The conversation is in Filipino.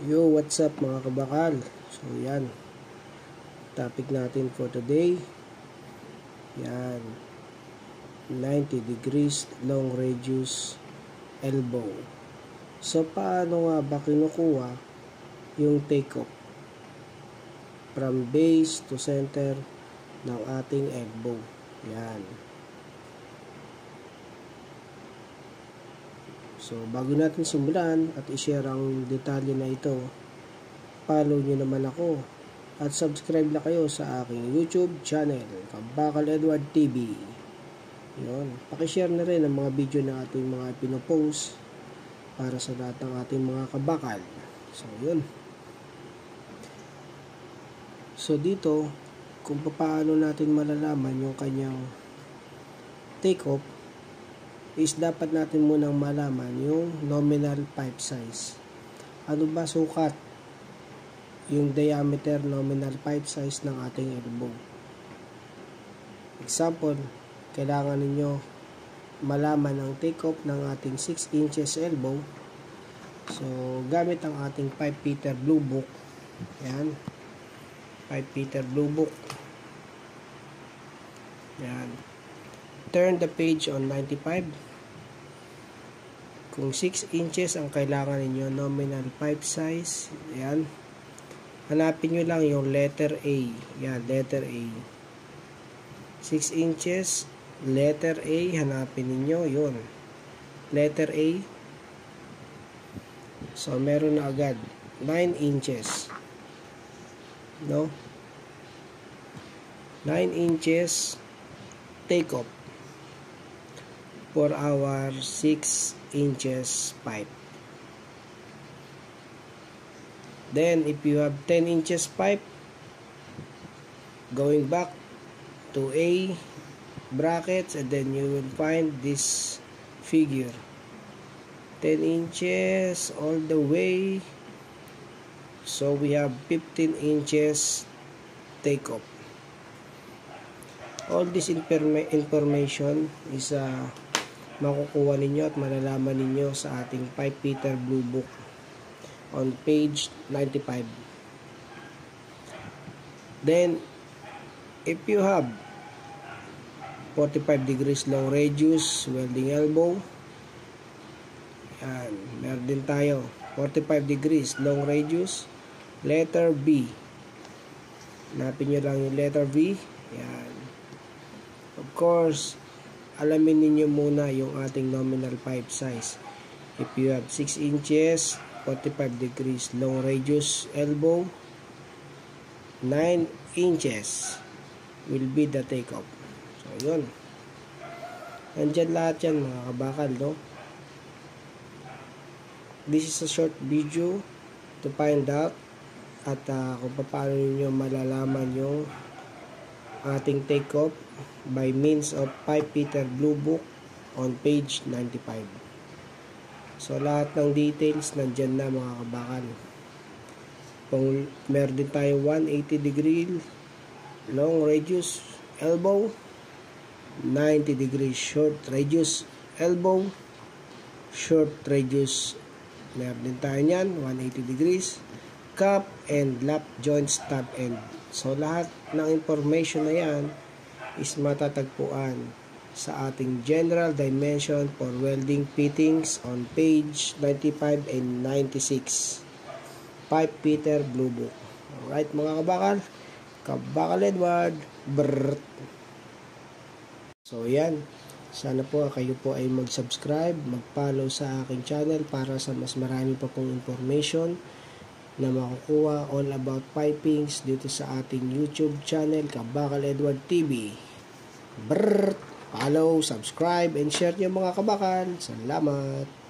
Yo, what's up mga kabakal? So yan, topic natin for today, yan, 90 degrees long radius elbow. So paano nga ba kinukuha yung take-off from base to center ng ating elbow? Yan. So, bago natin simulan at i-share ang detalye na ito, follow nyo naman ako at subscribe na kayo sa aking YouTube channel, Kabakal Edward TV. Yun. Pakishare na rin ang mga video na ating mga pinopost para sa lahat ng ating mga kabakal. So, yun. So, dito, kung paano natin malalaman yung kanyang take-off, is dapat natin munang malaman yung nominal pipe size. Ano ba sukat yung diameter nominal pipe size ng ating elbow? Example, kailangan ninyo malaman ang take-off ng ating 6 inches elbow. So, gamit ang ating 5 Peter Blue Book. Yan. 5 Peter Blue Book. Yan. Turn the page on 95. Kung 6 inches ang kailangan ninyo nominal pipe size, yan, hanapin nyo lang yung letter A. Yan, letter A. 6 inches, letter A, hanapin ninyo, yun. Letter A. So, meron na agad 9 inches. No? 9 inches take-off for our 6 inches pipe. Then, if you have 10 inches pipe, going back to A brackets, and then you will find this figure. 10 inches all the way. So, we have 15 inches take-off. All this information is makukuha ninyo at malalaman ninyo sa ating 5 Peter Blue Book on page 95. Then, if you have 45 degrees long radius welding elbow, yan, meron din tayo 45 degrees long radius, letter B. Hanapin nyo lang yung letter B. Yan. Of course, alamin ninyo muna yung ating nominal pipe size. If you have 6 inches, 45 degrees long radius elbow, 9 inches will be the take-off. So, yun. Nandyan lahat yan mga kabakal, no? This is a short video to find out at kung paano ninyo malalaman yung ating take-off by means of 5 Peter Blue Book on page 95. So, lahat ng details nandyan na mga kabakal. Kung meron din tayo 180 degree long radius elbow, 90 degrees short radius elbow, short radius, meron din tayo nyan, 180 degrees, cup and lap joints tab end. So, lahat ng information na yan is matatagpuan sa ating general dimension for welding fittings on page 95 and 96. 5 Peter Blue Book. Alright mga kabakal, Kabakal Edward. Brrrt. So yan, sana po kayo po ay mag-subscribe, mag-follow sa aking channel para sa mas marami pa pong information na makukuha all about pipings dito sa ating YouTube channel, Kabakal Edward TV. Brrrt! Follow, subscribe, and share nyo mga kabakal. Salamat!